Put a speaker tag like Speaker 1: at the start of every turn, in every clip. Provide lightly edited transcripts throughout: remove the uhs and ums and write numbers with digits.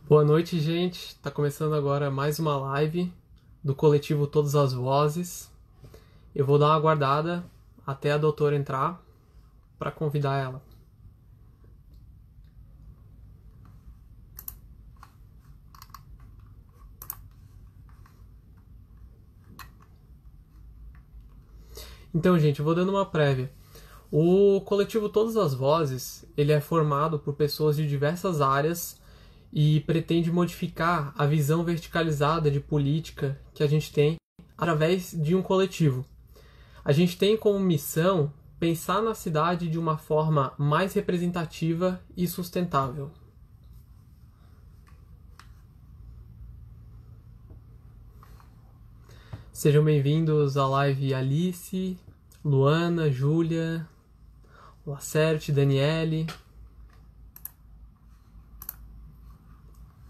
Speaker 1: Boa noite, gente. Tá começando agora mais uma live do coletivo Todas as Vozes. Eu vou dar uma aguardada até a doutora entrar para convidar ela. Então, gente, eu vou dando uma prévia. O coletivo Todas as Vozes, ele é formado por pessoas de diversas áreas e pretende modificar a visão verticalizada de política que a gente tem através de um coletivo. A gente tem como missão pensar na cidade de uma forma mais representativa e sustentável. Sejam bem-vindos à live Alice, Luana, Júlia, Lacerte, Daniele,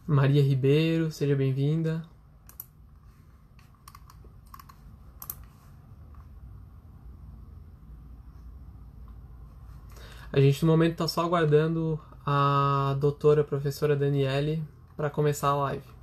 Speaker 1: Maria Ribeiro, seja bem-vinda. A gente no momento está só aguardando a doutora, professora Daniele, para começar a live.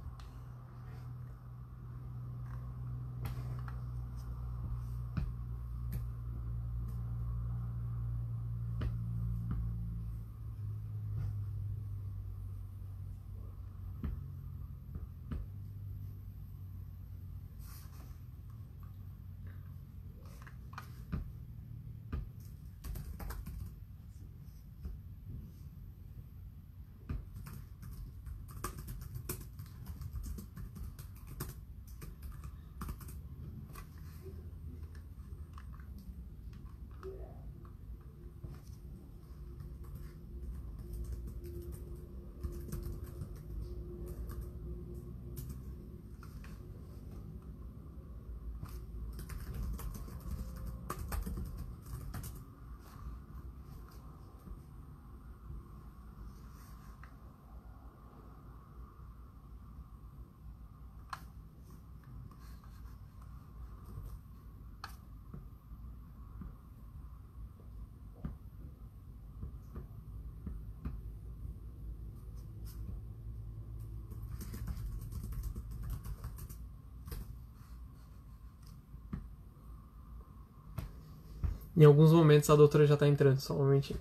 Speaker 1: Em alguns momentos a doutora já está entrando, só um momentinho.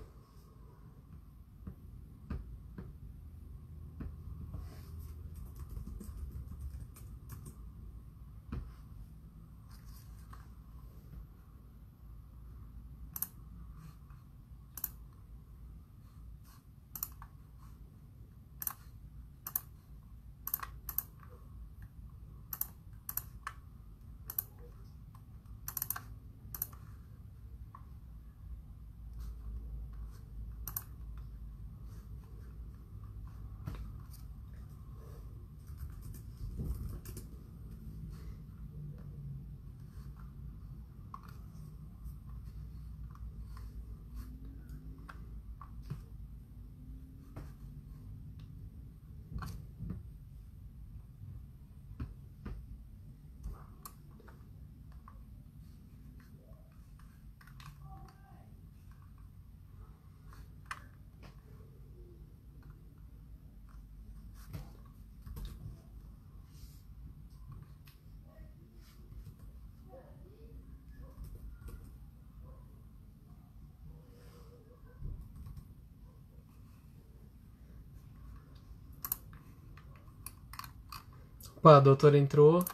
Speaker 1: Opa, a doutora entrou, vou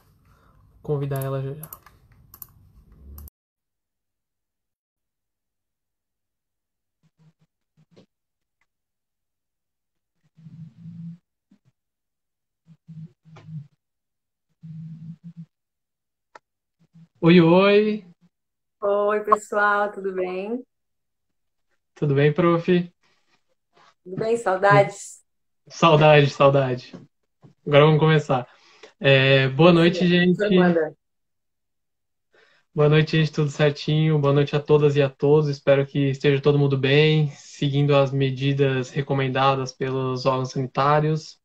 Speaker 1: convidar ela já já. Oi, oi,
Speaker 2: Oi, pessoal, tudo bem?
Speaker 1: tudo bem, prof?
Speaker 2: Tudo bem? Saudades?
Speaker 1: Saudade, saudade. Agora vamos começar. Boa
Speaker 2: Pois
Speaker 1: noite,
Speaker 2: é,
Speaker 1: gente.
Speaker 2: formanda.
Speaker 1: Boa noite, gente, tudo certinho. Boa noite a todas e a todos. Espero que esteja todo mundo bem, seguindo as medidas recomendadas pelos órgãos sanitários.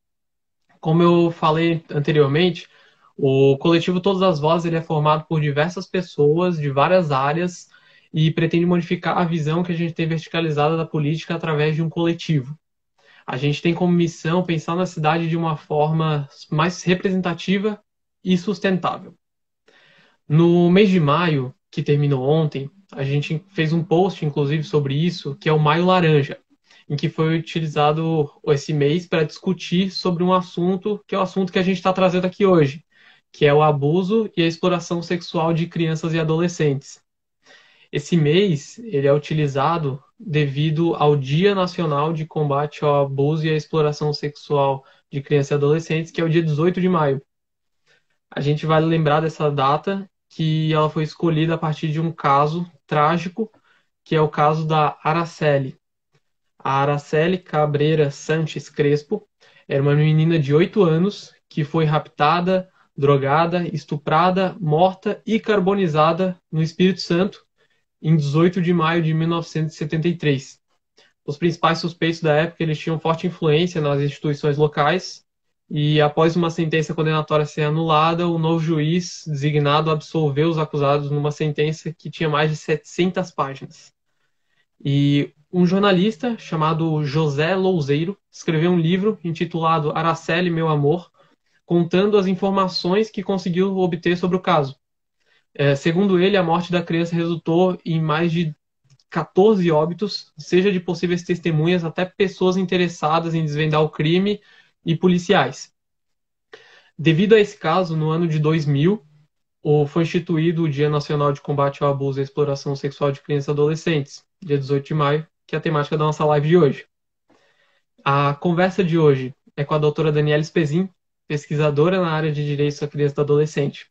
Speaker 1: Como eu falei anteriormente, o coletivo Todas as Vozes ele é formado por diversas pessoas de várias áreas e pretende modificar a visão que a gente tem verticalizada da política através de um coletivo. A gente tem como missão pensar na cidade de uma forma mais representativa e sustentável. No mês de maio, que terminou ontem, a gente fez um post, inclusive, sobre isso, que é o Maio Laranja, em que foi utilizado esse mês para discutir sobre um assunto que é o assunto que a gente está trazendo aqui hoje, que é o abuso e a exploração sexual de crianças e adolescentes. Esse mês ele é utilizado devido ao Dia Nacional de Combate ao Abuso e à Exploração Sexual de Crianças e Adolescentes, que é o dia 18 de maio. A gente vai lembrar dessa data que ela foi escolhida a partir de um caso trágico, que é o caso da Araceli. A Araceli Cabreira Sanches Crespo era uma menina de 8 anos que foi raptada, drogada, estuprada, morta e carbonizada no Espírito Santo em 18 de maio de 1973. Os principais suspeitos da época eles tinham forte influência nas instituições locais e, após uma sentença condenatória ser anulada, o novo juiz designado absolveu os acusados numa sentença que tinha mais de 700 páginas. E um jornalista chamado José Louzeiro escreveu um livro intitulado Araceli, Meu Amor, contando as informações que conseguiu obter sobre o caso. Segundo ele, a morte da criança resultou em mais de 14 óbitos, seja de possíveis testemunhas até pessoas interessadas em desvendar o crime e policiais. Devido a esse caso, no ano de 2000, foi instituído o Dia Nacional de Combate ao Abuso e à Exploração Sexual de Crianças e Adolescentes, dia 18 de maio, que é a temática da nossa live de hoje. A conversa de hoje é com a doutora Daniela Spezin, pesquisadora na área de Direitos da Criança e do Adolescente.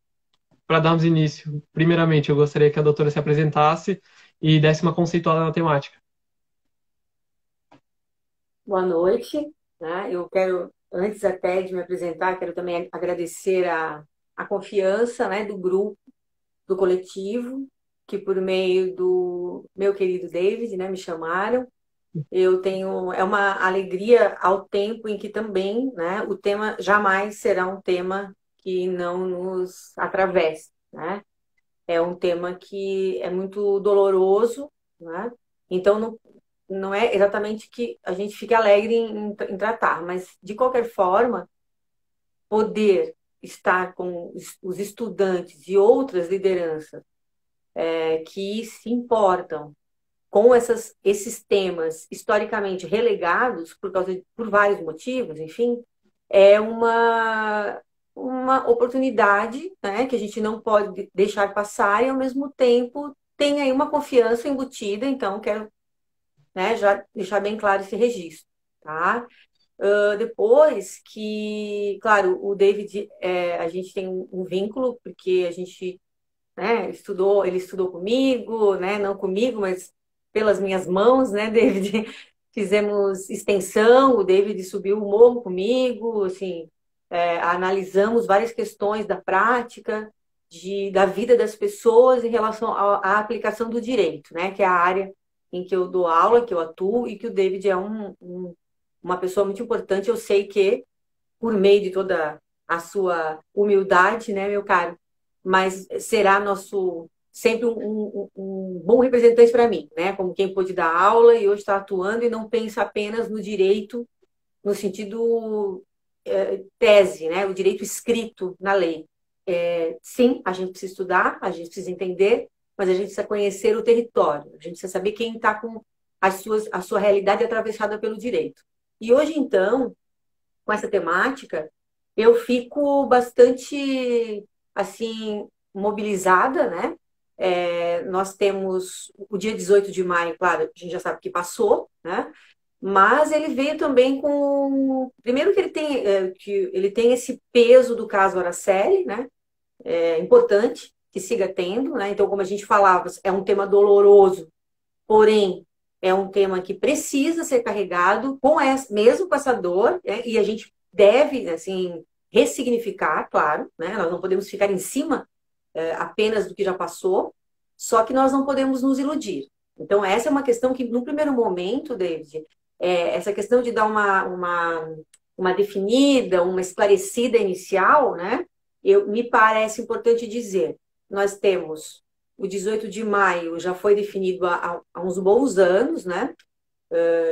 Speaker 1: Para darmos início, primeiramente, eu gostaria que a doutora se apresentasse e desse uma conceituada na temática.
Speaker 2: Boa noite, né? Eu quero, antes até de me apresentar, quero também agradecer a confiança, né, do grupo, do coletivo, que por meio do meu querido David, né, me chamaram. Eu tenho, é uma alegria ao tempo em que também, né, o tema jamais será um tema que não nos atravesse, né? É um tema que é muito doloroso, né? Então, não é exatamente que a gente fique alegre em tratar, mas, de qualquer forma, poder estar com os estudantes e outras lideranças que se importam com esses temas historicamente relegados por vários motivos, enfim, é uma oportunidade, né, que a gente não pode deixar passar e, ao mesmo tempo, tem aí uma confiança embutida, então quero, né, já deixar bem claro esse registro, tá? Depois que, claro, o David, a gente tem um vínculo, porque a gente, né, ele estudou comigo, né, não comigo, mas pelas minhas mãos, né, David? Fizemos extensão, o David subiu o morro comigo, assim, analisamos várias questões da prática, da vida das pessoas em relação à aplicação do direito, né, que é a área em que eu dou aula, que eu atuo, e que o David é uma pessoa muito importante. Eu sei que, por meio de toda a sua humildade, né, meu caro, mas será nosso sempre um bom representante para mim, né? Como quem pôde dar aula e hoje está atuando e não pensa apenas no direito no sentido tese, né? O direito escrito na lei. Sim, a gente precisa estudar, a gente precisa entender, mas a gente precisa conhecer o território, a gente precisa saber quem está com a sua realidade atravessada pelo direito. E hoje, então, com essa temática, eu fico bastante, assim, mobilizada, né? Nós temos o dia 18 de maio, claro, a gente já sabe que passou, né? Mas ele veio também com... Primeiro que ele tem esse peso do caso Araceli, né? É importante que siga tendo, né? Então, como a gente falava, é um tema doloroso, porém, é um tema que precisa ser carregado mesmo com essa dor, né? E a gente deve, assim, ressignificar, claro, né? Nós não podemos ficar em cima apenas do que já passou, só que nós não podemos nos iludir. Então, essa é uma questão que, no primeiro momento, David, essa questão de dar uma definida, uma esclarecida inicial, né? Me parece importante dizer, nós temos o 18 de maio, já foi definido há uns bons anos, né?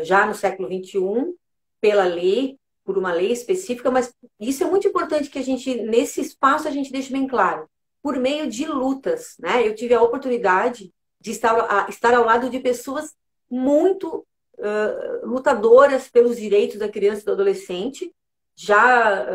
Speaker 2: Já no século XXI, pela lei, por uma lei específica, mas isso é muito importante que a gente, nesse espaço, a gente deixe bem claro. Por meio de lutas, né? Eu tive a oportunidade de estar ao lado de pessoas muito lutadoras pelos direitos da criança e do adolescente, já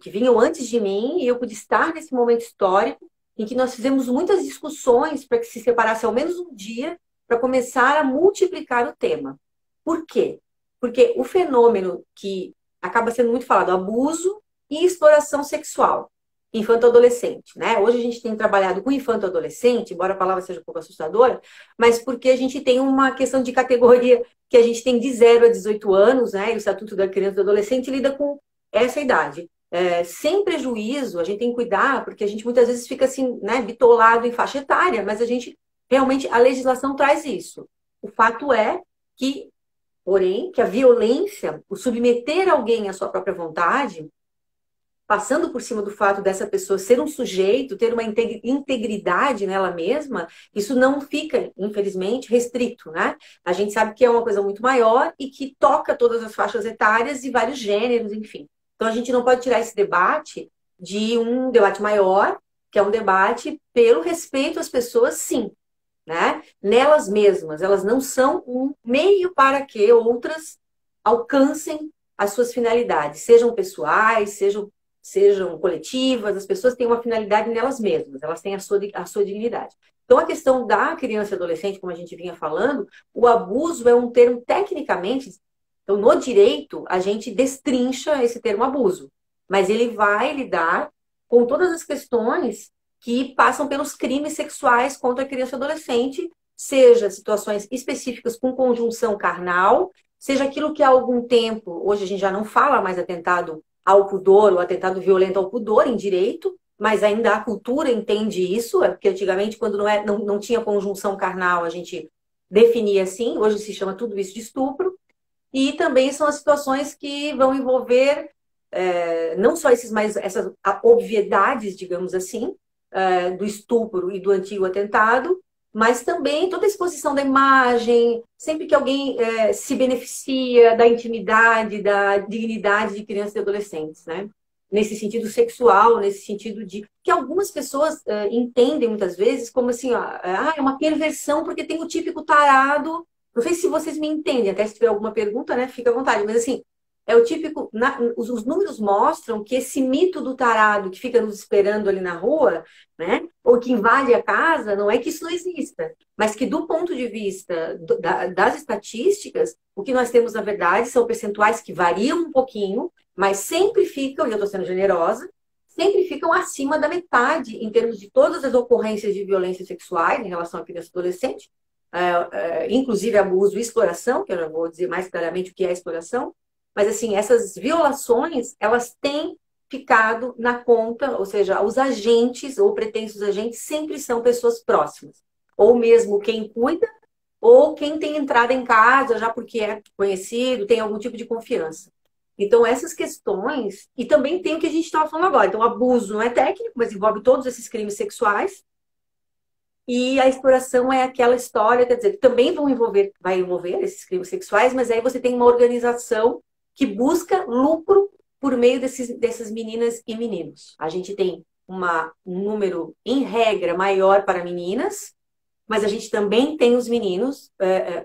Speaker 2: que vinham antes de mim, e eu pude estar nesse momento histórico em que nós fizemos muitas discussões para que se separasse ao menos um dia para começar a multiplicar o tema. Por quê? Porque o fenômeno que acaba sendo muito falado, abuso e exploração sexual infanto-adolescente, né? Hoje a gente tem trabalhado com infanto-adolescente, embora a palavra seja um pouco assustadora, mas porque a gente tem uma questão de categoria que a gente tem de 0 a 18 anos, né? E o Estatuto da Criança e do Adolescente lida com essa idade. Sem prejuízo, a gente tem que cuidar, porque a gente muitas vezes fica assim, né, bitolado em faixa etária, mas a gente realmente, a legislação traz isso. O fato é que, porém, que a violência, o submeter alguém à sua própria vontade, passando por cima do fato dessa pessoa ser um sujeito, ter uma integridade nela mesma, isso não fica, infelizmente, restrito, né? A gente sabe que é uma coisa muito maior e que toca todas as faixas etárias e vários gêneros, enfim. Então, a gente não pode tirar esse debate de um debate maior, que é um debate pelo respeito às pessoas, sim, né? Nelas mesmas. Elas não são um meio para que outras alcancem as suas finalidades, sejam pessoais, sejam coletivas, as pessoas têm uma finalidade nelas mesmas, elas têm a sua dignidade. Então, a questão da criança e adolescente, como a gente vinha falando, o abuso é um termo tecnicamente, então, no direito, a gente destrincha esse termo abuso, mas ele vai lidar com todas as questões que passam pelos crimes sexuais contra a criança e adolescente, seja situações específicas com conjunção carnal, seja aquilo que há algum tempo, hoje a gente já não fala mais atentado ao pudor ou atentado violento ao pudor em direito, mas ainda a cultura entende isso, porque antigamente, quando não tinha conjunção carnal, a gente definia assim, hoje se chama tudo isso de estupro, e também são as situações que vão envolver não só essas obviedades, digamos assim, do estupro e do antigo atentado, mas também toda a exposição da imagem, sempre que alguém se beneficia da intimidade, da dignidade de crianças e adolescentes, né? Nesse sentido sexual, nesse sentido de... que algumas pessoas entendem muitas vezes como assim, é uma perversão porque tem o típico tarado. Não sei se vocês me entendem, até se tiver alguma pergunta, né, fica à vontade, mas assim, é o típico... os números mostram que esse mito do tarado que fica nos esperando ali na rua, né, ou que invade a casa, não é que isso não exista, mas que do ponto de vista das estatísticas, o que nós temos, na verdade, são percentuais que variam um pouquinho, mas sempre ficam, e eu estou sendo generosa, sempre ficam acima da metade em termos de todas as ocorrências de violência sexual em relação à criança e adolescente, inclusive abuso e exploração, que eu já vou dizer mais claramente o que é exploração, mas assim, essas violações, elas têm ficado na conta, ou seja, os agentes ou pretensos agentes sempre são pessoas próximas, ou mesmo quem cuida, ou quem tem entrada em casa já porque é conhecido, tem algum tipo de confiança. Então, essas questões, e também tem o que a gente estava falando agora, então, o abuso não é técnico, mas envolve todos esses crimes sexuais, e a exploração é aquela história, quer dizer, que também vai envolver esses crimes sexuais, mas aí você tem uma organização que busca lucro por meio dessas meninas e meninos. A gente tem um número, em regra, maior para meninas, mas a gente também tem os meninos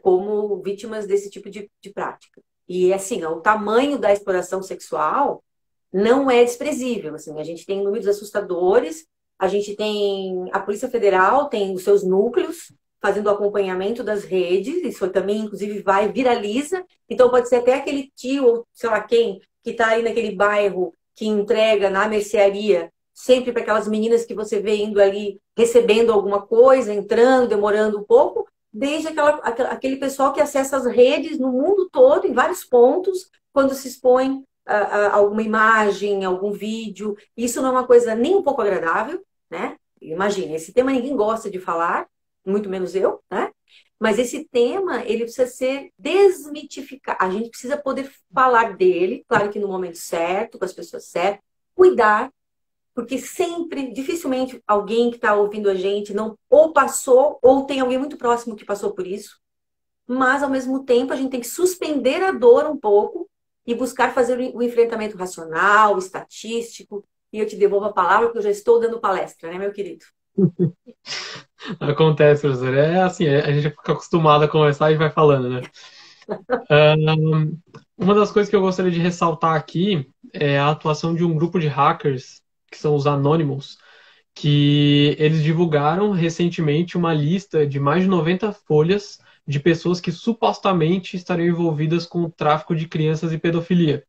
Speaker 2: como vítimas desse tipo de prática. E, assim, o tamanho da exploração sexual não é desprezível. Assim, a gente tem números assustadores, a gente tem... A Polícia Federal tem os seus núcleos fazendo o acompanhamento das redes, isso também, inclusive, viraliza. Então, pode ser até aquele tio, ou sei lá quem, que está aí naquele bairro que entrega na mercearia, sempre para aquelas meninas que você vê indo ali, recebendo alguma coisa, entrando, demorando um pouco, desde aquele pessoal que acessa as redes no mundo todo, em vários pontos, quando se expõe a alguma imagem, algum vídeo. Isso não é uma coisa nem um pouco agradável, né? Imagina, esse tema ninguém gosta de falar, muito menos eu, né? Mas esse tema, ele precisa ser desmitificado. A gente precisa poder falar dele, claro que no momento certo, com as pessoas certas, cuidar, porque sempre, dificilmente, alguém que está ouvindo a gente não ou passou, ou tem alguém muito próximo que passou por isso, mas, ao mesmo tempo, a gente tem que suspender a dor um pouco e buscar fazer o enfrentamento racional, estatístico, e eu te devolvo a palavra porque eu já estou dando palestra, né, meu querido?
Speaker 1: Acontece, professor. É assim, a gente fica acostumado a conversar e vai falando, né? Uma das coisas que eu gostaria de ressaltar aqui é a atuação de um grupo de hackers, que são os Anonymous, que eles divulgaram recentemente uma lista de mais de 90 folhas de pessoas que supostamente estariam envolvidas com o tráfico de crianças e pedofilia.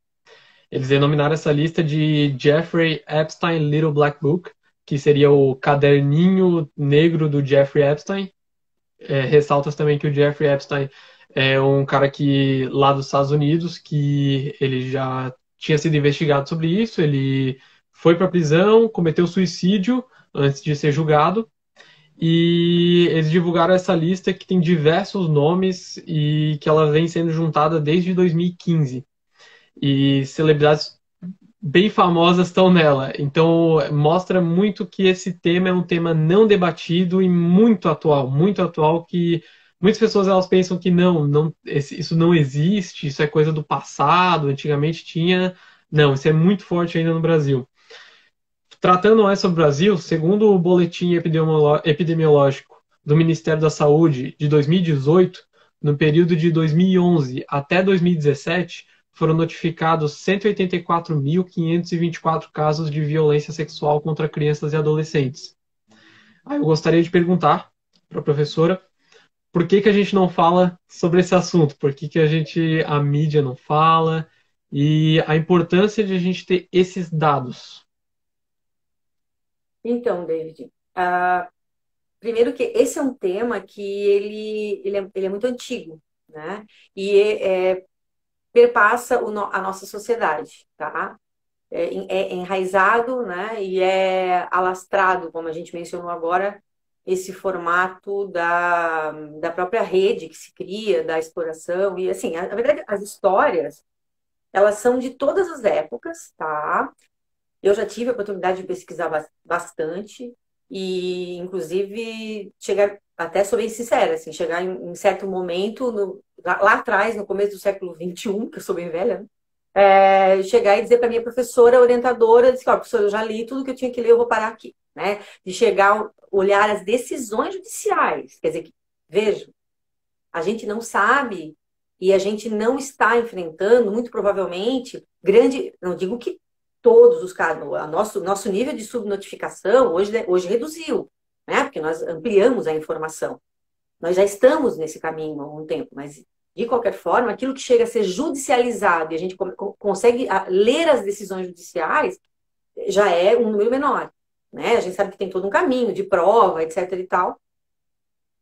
Speaker 1: Eles denominaram essa lista de Jeffrey Epstein Little Black Book, que seria o caderninho negro do Jeffrey Epstein. Ressalta também que o Jeffrey Epstein é um cara que lá dos Estados Unidos, que ele já tinha sido investigado sobre isso, ele foi para a prisão, cometeu suicídio antes de ser julgado, e eles divulgaram essa lista que tem diversos nomes e que ela vem sendo juntada desde 2015. E celebridades bem famosas estão nela. Então, mostra muito que esse tema é um tema não debatido e muito atual, que muitas pessoas elas pensam que isso não existe, isso é coisa do passado, antigamente tinha. Não, isso é muito forte ainda no Brasil. Tratando mais sobre o Brasil, segundo o boletim epidemiológico do Ministério da Saúde de 2018, no período de 2011 até 2017, foram notificados 184.524 casos de violência sexual contra crianças e adolescentes. Aí eu gostaria de perguntar para a professora por que a gente não fala sobre esse assunto, por que a mídia não fala e a importância de a gente ter esses dados.
Speaker 2: Então, David, primeiro que esse é um tema que ele é muito antigo, né? E perpassa a nossa sociedade, tá? É enraizado, né? E é alastrado, como a gente mencionou agora, esse formato da própria rede que se cria, da exploração. E, assim, na verdade, as histórias, elas são de todas as épocas, tá? Eu já tive a oportunidade de pesquisar bastante e, inclusive, chegar, até sou bem sincera, assim, chegar em certo momento, lá atrás, no começo do século XXI, que eu sou bem velha, né? Chegar e dizer para minha professora, orientadora, disse, ó, professora, eu já li tudo que eu tinha que ler, eu vou parar aqui, né? De chegar, olhar as decisões judiciais, quer dizer, veja, a gente não sabe e a gente não está enfrentando, muito provavelmente, não digo que todos os casos, nosso nível de subnotificação hoje reduziu, né? Porque nós ampliamos a informação. Nós já estamos nesse caminho há algum tempo, mas de qualquer forma, aquilo que chega a ser judicializado e a gente consegue ler as decisões judiciais já é um número menor, né? A gente sabe que tem todo um caminho de prova, etc e tal.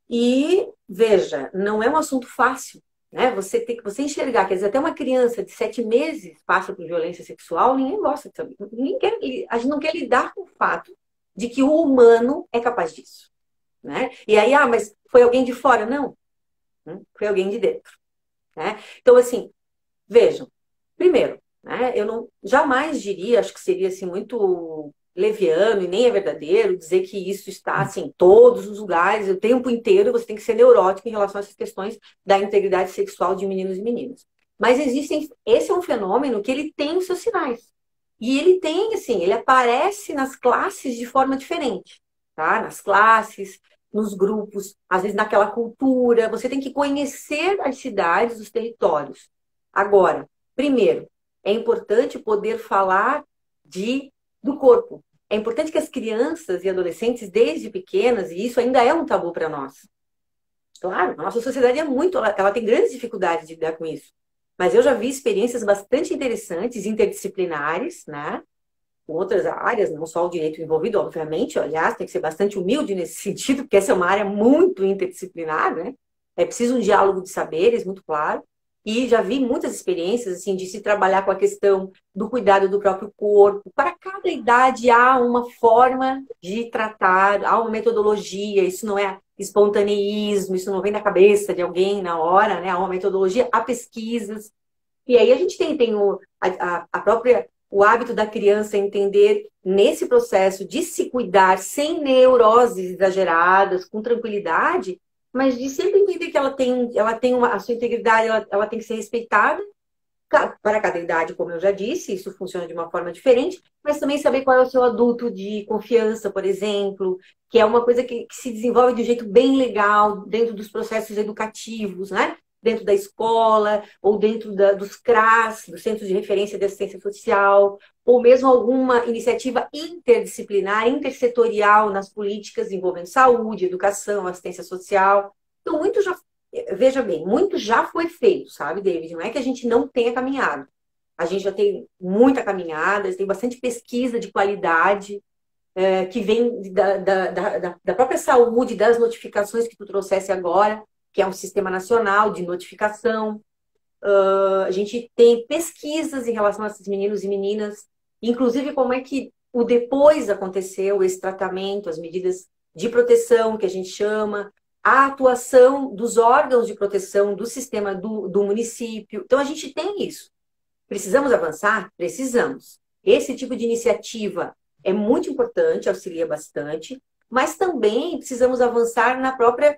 Speaker 2: E, veja, não é um assunto fácil, né? Você enxergar, quer dizer, até uma criança de 7 meses passa por violência sexual, ninguém gosta de saber. A gente não quer lidar com o fato de que o humano é capaz disso, né? E aí, mas foi alguém de fora? Não, foi alguém de dentro, né? Então, assim, vejam, primeiro, né, eu não jamais diria, acho que seria assim muito leviano e nem é verdadeiro dizer que isso está assim em todos os lugares, o tempo inteiro você tem que ser neurótico em relação a essas questões da integridade sexual de meninos e meninas. Mas esse é um fenômeno que ele tem os seus sinais. E ele tem, assim, ele aparece nas classes de forma diferente, tá? Nas classes, nos grupos, às vezes naquela cultura. Você tem que conhecer as cidades, os territórios. Agora, primeiro, é importante poder falar do corpo. É importante que as crianças e adolescentes, desde pequenas, e isso ainda é um tabu para nós. Claro, a nossa sociedade ela tem grandes dificuldades de lidar com isso. Mas eu já vi experiências bastante interessantes, interdisciplinares, né? Com outras áreas, não só o direito envolvido, obviamente. Aliás, tem que ser bastante humilde nesse sentido, porque essa é uma área muito interdisciplinar, né? É preciso um diálogo de saberes muito claro. E já vi muitas experiências assim de se trabalhar com a questão do cuidado do próprio corpo. Para cada idade há uma forma de tratar, há uma metodologia. Isso não é espontaneísmo, isso não vem da cabeça de alguém na hora, né? Há uma metodologia, há pesquisas. E aí a gente tem o hábito da criança entender nesse processo de se cuidar sem neuroses exageradas, com tranquilidade, mas de sempre entender que ela tem a sua integridade, ela tem que ser respeitada para cada idade, como eu já disse, isso funciona de uma forma diferente, mas também saber qual é o seu adulto de confiança, por exemplo, que é uma coisa que se desenvolve de um jeito bem legal dentro dos processos educativos, né? Dentro da escola, ou dentro dos CRAS, dos Centros de Referência de Assistência Social, ou mesmo alguma iniciativa interdisciplinar, intersetorial nas políticas envolvendo saúde, educação, assistência social. Então, muito já, veja bem, muito já foi feito, sabe, David? Não é que a gente não tenha caminhado. A gente já tem muita caminhada, tem bastante pesquisa de qualidade, que vem da própria saúde, das notificações que tu trouxesse agora, que é um sistema nacional de notificação. A gente tem pesquisas em relação a esses meninos e meninas, inclusive como é que o depois aconteceu, esse tratamento, as medidas de proteção que a gente chama, a atuação dos órgãos de proteção do sistema do município. Então, a gente tem isso. Precisamos avançar? Precisamos. Esse tipo de iniciativa é muito importante, auxilia bastante, mas também precisamos avançar na própria,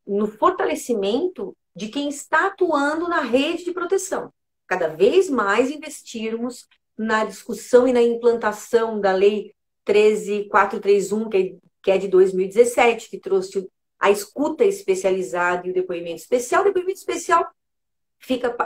Speaker 2: no fortalecimento de quem está atuando na rede de proteção. Cada vez mais investirmos na discussão e na implantação da Lei 13.431, que é de 2017, que trouxe a escuta especializada e o depoimento especial. O depoimento especial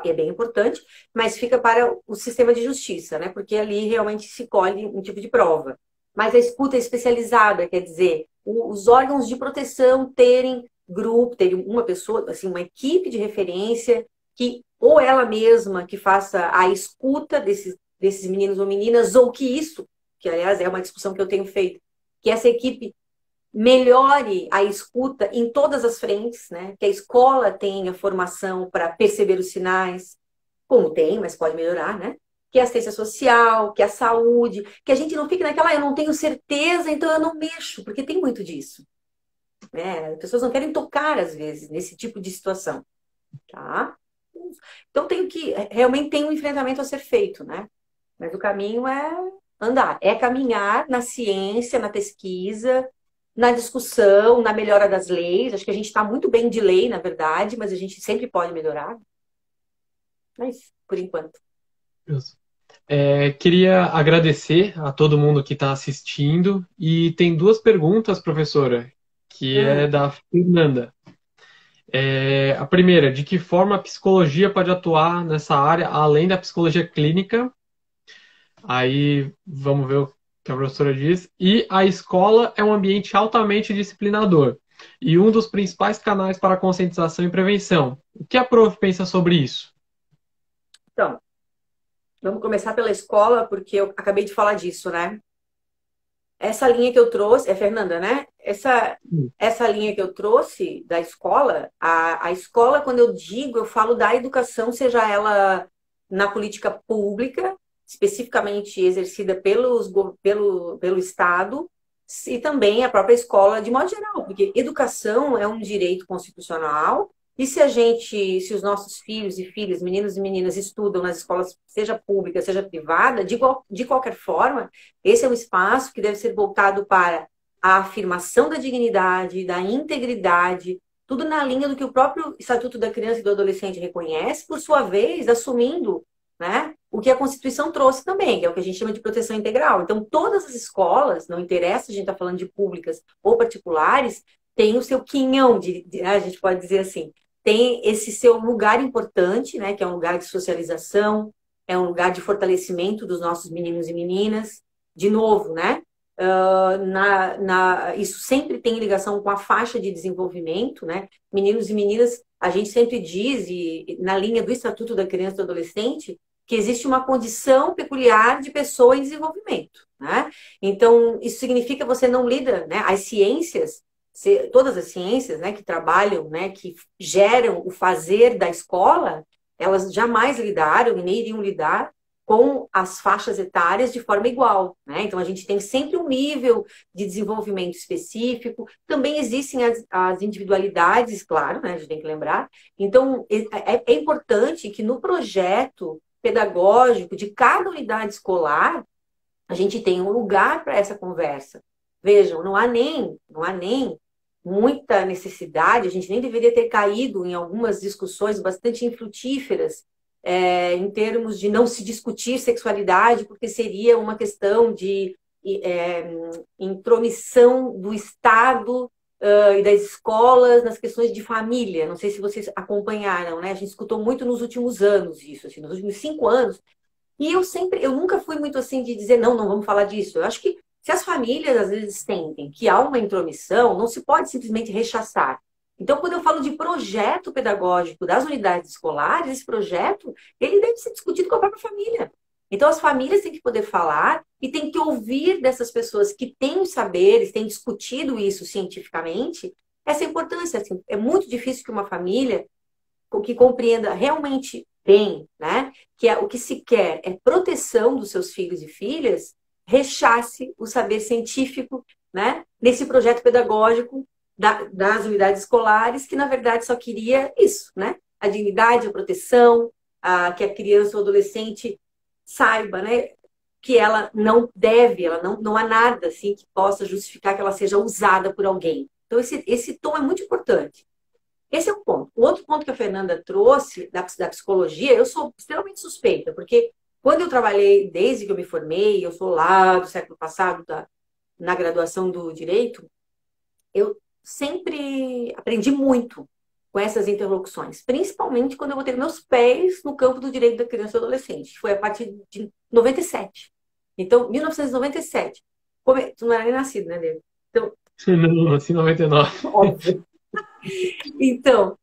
Speaker 2: é bem importante, mas fica para o sistema de justiça, né? Porque ali realmente se colhe um tipo de prova. Mas a escuta especializada, quer dizer, os órgãos de proteção terem grupo, terem uma pessoa, assim, uma equipe de referência, que ou ela mesma que faça a escuta desses meninos ou meninas, ou que aliás é uma discussão que eu tenho feito, que essa equipe melhore a escuta em todas as frentes, né? Que a escola tenha formação para perceber os sinais, como tem, mas pode melhorar, né? Que a assistência social, que a saúde, que a gente não fique naquela, eu não tenho certeza, então eu não mexo, porque tem muito disso, né? As pessoas não querem tocar, às vezes, nesse tipo de situação, tá? Então realmente tem um enfrentamento a ser feito, né? Mas o caminho é andar, é caminhar na ciência, na pesquisa, na discussão, na melhora das leis. Acho que a gente está muito bem de lei, na verdade, mas a gente sempre pode melhorar. Mas, por enquanto.
Speaker 1: Queria agradecer a todo mundo que está assistindo e tem duas perguntas, professora, que é da Fernanda. A primeira, de que forma a psicologia pode atuar nessa área, além da psicologia clínica? Aí vamos ver o que a professora diz. E a escola é um ambiente altamente disciplinador e um dos principais canais para conscientização e prevenção. O que a prof pensa sobre isso?
Speaker 2: Então, vamos começar pela escola, porque eu acabei de falar disso, né? Essa linha que eu trouxe, é Fernanda, né? Essa linha que eu trouxe da escola, a escola, quando eu digo, eu falo da educação, seja ela na política pública, especificamente exercida pelo Estado, e também a própria escola de modo geral, porque educação é um direito constitucional, e se os nossos filhos e filhas, meninos e meninas, estudam nas escolas, seja pública, seja privada, de qualquer forma, esse é um espaço que deve ser voltado para a afirmação da dignidade, da integridade, tudo na linha do que o próprio Estatuto da Criança e do Adolescente reconhece, por sua vez, assumindo, né, o que a Constituição trouxe também, que é o que a gente chama de proteção integral. Então, todas as escolas, não interessa se a gente está falando de públicas ou particulares, têm o seu quinhão, a gente pode dizer assim, tem esse seu lugar importante, né, que é um lugar de socialização, é um lugar de fortalecimento dos nossos meninos e meninas. De novo, né, isso sempre tem ligação com a faixa de desenvolvimento, né? Meninos e meninas, a gente sempre diz, e na linha do Estatuto da Criança e do Adolescente, que existe uma condição peculiar de pessoa em desenvolvimento, né? Então, isso significa que você não lida, né? As ciências, todas as ciências, né, que trabalham, né, que geram o fazer da escola, elas jamais lidaram e nem iriam lidar com as faixas etárias de forma igual, né? Então, a gente tem sempre um nível de desenvolvimento específico. Também existem as individualidades, claro, né? A gente tem que lembrar. Então, é importante que no projeto pedagógico de cada unidade escolar, a gente tenha um lugar para essa conversa. Vejam, não há nem muita necessidade, a gente nem deveria ter caído em algumas discussões bastante infrutíferas em termos de não se discutir sexualidade, porque seria uma questão de é, intromissão do Estado e das escolas nas questões de família. Não sei se vocês acompanharam, né? A gente escutou muito nos últimos anos isso, assim, nos últimos 5 anos. E eu nunca fui muito assim de dizer, não, não vamos falar disso. Eu acho que se as famílias às vezes sentem que há uma intromissão, não se pode simplesmente rechaçar. Então, quando eu falo de projeto pedagógico das unidades escolares, esse projeto, ele deve ser discutido com a própria família. Então, as famílias têm que poder falar e têm que ouvir dessas pessoas que têm os saberes, têm discutido isso cientificamente, essa importância. Assim, é muito difícil que uma família que compreenda realmente bem, né, que é, o que se quer é proteção dos seus filhos e filhas, rechace o saber científico, né, nesse projeto pedagógico das unidades escolares, que na verdade só queria isso, né, a dignidade, a proteção, que a criança ou adolescente saiba, né, que ela não deve, ela não há nada assim que possa justificar que ela seja usada por alguém. Então esse tom é muito importante. Esse é um ponto. O outro ponto que a Fernanda trouxe da psicologia, eu sou extremamente suspeita, porque quando eu trabalhei, desde que eu me formei, eu sou lá do século passado, na graduação do direito, eu sempre aprendi muito com essas interlocuções, principalmente quando eu botei meus pés no campo do direito da criança e do adolescente. Foi a partir de 97. Então, 1997. Tu não era nem nascido, né, Diego? Então,
Speaker 1: Não, nasci em 99.
Speaker 2: óbvio. Então,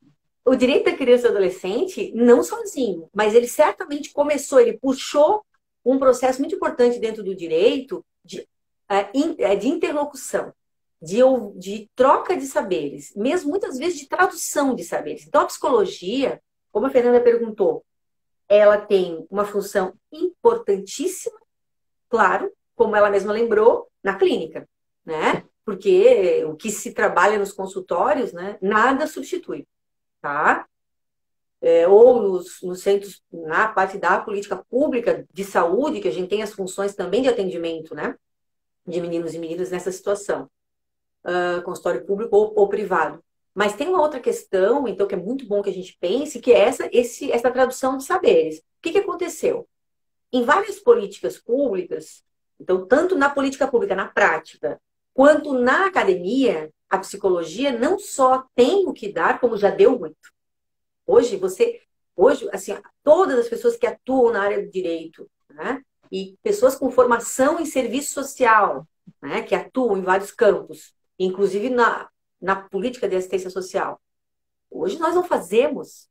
Speaker 2: o direito da criança e do adolescente, não sozinho, mas ele certamente começou, ele puxou um processo muito importante dentro do direito de interlocução, de troca de saberes, mesmo muitas vezes de tradução de saberes. Então, a psicologia, como a Fernanda perguntou, ela tem uma função importantíssima, claro, como ela mesma lembrou, na clínica, né? Porque o que se trabalha nos consultórios, né, nada substitui, tá? Ou nos centros, na parte da política pública de saúde, que a gente tem as funções também de atendimento, né? De meninos e meninas nessa situação, consultório público ou privado. Mas tem uma outra questão, então, que é muito bom que a gente pense, que é essa tradução de saberes. O que aconteceu? Em várias políticas públicas, então, tanto na política pública, na prática, quanto na academia, a psicologia não só tem o que dar, como já deu muito. Hoje, assim, todas as pessoas que atuam na área do direito, né, e pessoas com formação em serviço social, né, que atuam em vários campos, inclusive na política de assistência social. Hoje nós não fazemos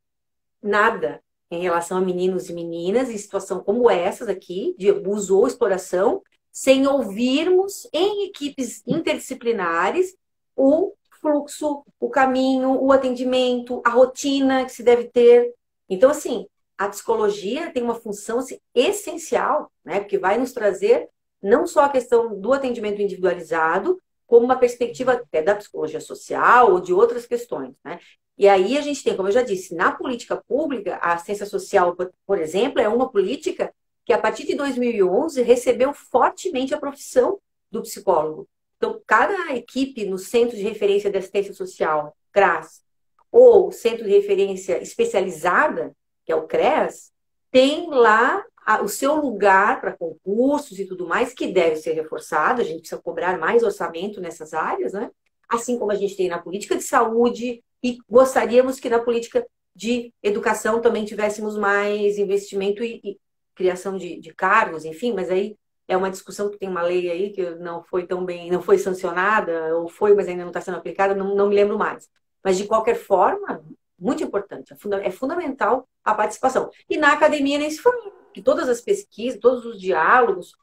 Speaker 2: nada em relação a meninos e meninas em situação como essas aqui, de abuso ou exploração, sem ouvirmos em equipes interdisciplinares o fluxo, o caminho, o atendimento, a rotina que se deve ter. Então, assim, a psicologia tem uma função assim, essencial, né? Porque vai nos trazer não só a questão do atendimento individualizado, como uma perspectiva até da psicologia social ou de outras questões, né? E aí a gente tem, como eu já disse, na política pública, a assistência social, por exemplo, é uma política que a partir de 2011 recebeu fortemente a profissão do psicólogo. Então, cada equipe no Centro de Referência de Assistência Social, CRAS, ou Centro de Referência Especializada, que é o CREAS, tem lá o seu lugar para concursos e tudo mais, que deve ser reforçado, a gente precisa cobrar mais orçamento nessas áreas, né? Assim como a gente tem na política de saúde, e gostaríamos que na política de educação também tivéssemos mais investimento e criação de cargos, enfim, mas aí é uma discussão que tem uma lei aí que não foi tão bem, não foi sancionada, ou foi, mas ainda não está sendo aplicada, não me lembro mais. Mas, de qualquer forma, muito importante, é fundamental a participação. E na academia nem se fala, que todas as pesquisas, todos os diálogos,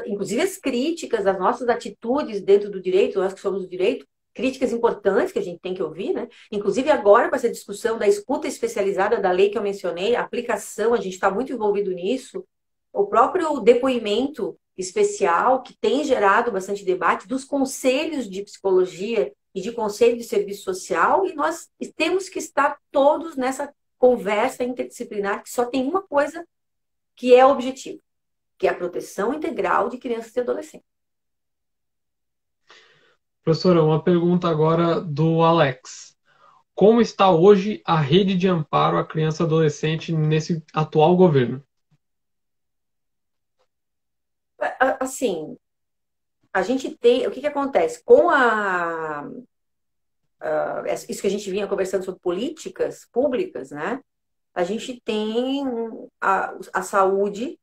Speaker 2: inclusive as críticas das nossas atitudes dentro do direito, nós que somos do direito, críticas importantes que a gente tem que ouvir, né? Inclusive agora com essa discussão da escuta especializada da lei que eu mencionei, a aplicação, a gente está muito envolvido nisso, o próprio depoimento especial que tem gerado bastante debate dos conselhos de psicologia e de conselho de serviço social, e nós temos que estar todos nessa conversa interdisciplinar que só tem uma coisa que é objetivo, que é a proteção integral de crianças e adolescentes.
Speaker 1: Professora, uma pergunta agora do Alex. como está hoje a rede de amparo à criança e adolescente nesse atual governo?
Speaker 2: Assim, a gente tem. O que que acontece? Com isso que a gente vinha conversando sobre políticas públicas, né? A gente tem a saúde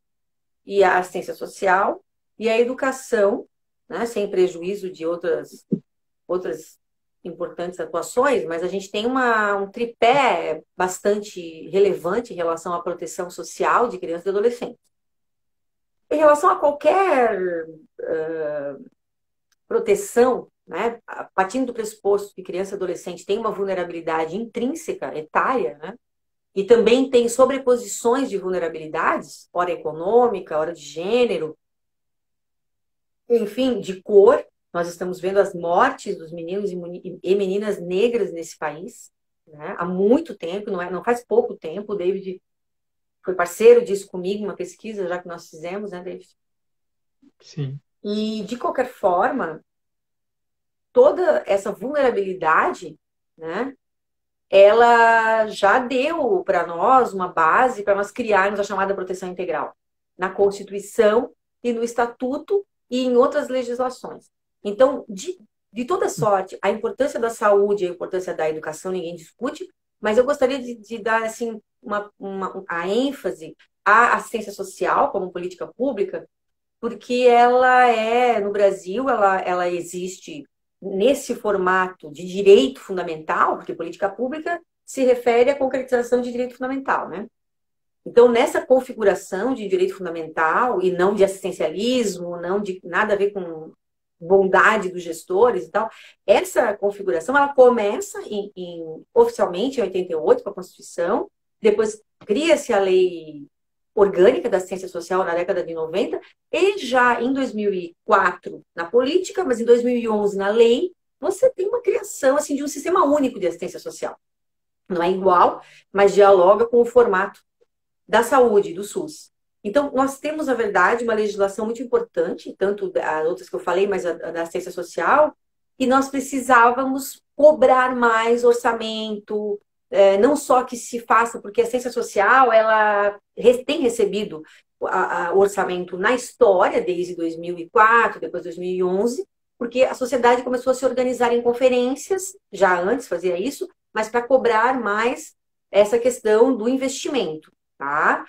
Speaker 2: e a assistência social e a educação, né? Sem prejuízo de outras importantes atuações, mas a gente tem um tripé bastante relevante em relação à proteção social de crianças e adolescentes. Em relação a qualquer proteção, né, partindo do pressuposto que criança e adolescente tem uma vulnerabilidade intrínseca, etária, né, e também tem sobreposições de vulnerabilidades, ora econômica, ora de gênero, enfim, de cor. Nós estamos vendo as mortes dos meninos e meninas negras nesse país, né, há muito tempo, não faz pouco tempo. O David foi parceiro disso comigo, uma pesquisa já que nós fizemos, né, David?
Speaker 1: Sim.
Speaker 2: E, de qualquer forma, toda essa vulnerabilidade, né, ela já deu para nós uma base para nós criarmos a chamada proteção integral na Constituição e no Estatuto e em outras legislações. Então, de toda sorte, a importância da saúde, a importância da educação, ninguém discute, mas eu gostaria de dar assim, a ênfase à assistência social como política pública, porque no Brasil, ela existe nesse formato de direito fundamental, porque política pública se refere à concretização de direito fundamental, né? Então, nessa configuração de direito fundamental, e não de assistencialismo, não de nada a ver com bondade dos gestores e tal, essa configuração, ela começa oficialmente em 88, com a Constituição, depois cria-se a lei orgânica da assistência social na década de 90, e já em 2004 na política, mas em 2011 na lei, você tem uma criação assim de um sistema único de assistência social. Não é igual, mas dialoga com o formato da saúde, do SUS. Então, nós temos, na verdade, uma legislação muito importante, tanto as outras que eu falei, mas a da assistência social, e nós precisávamos cobrar mais orçamento, não só que se faça, porque a assistência social, ela tem recebido o orçamento na história, desde 2004, depois 2011, porque a sociedade começou a se organizar em conferências, já antes fazia isso, mas para cobrar mais essa questão do investimento, tá?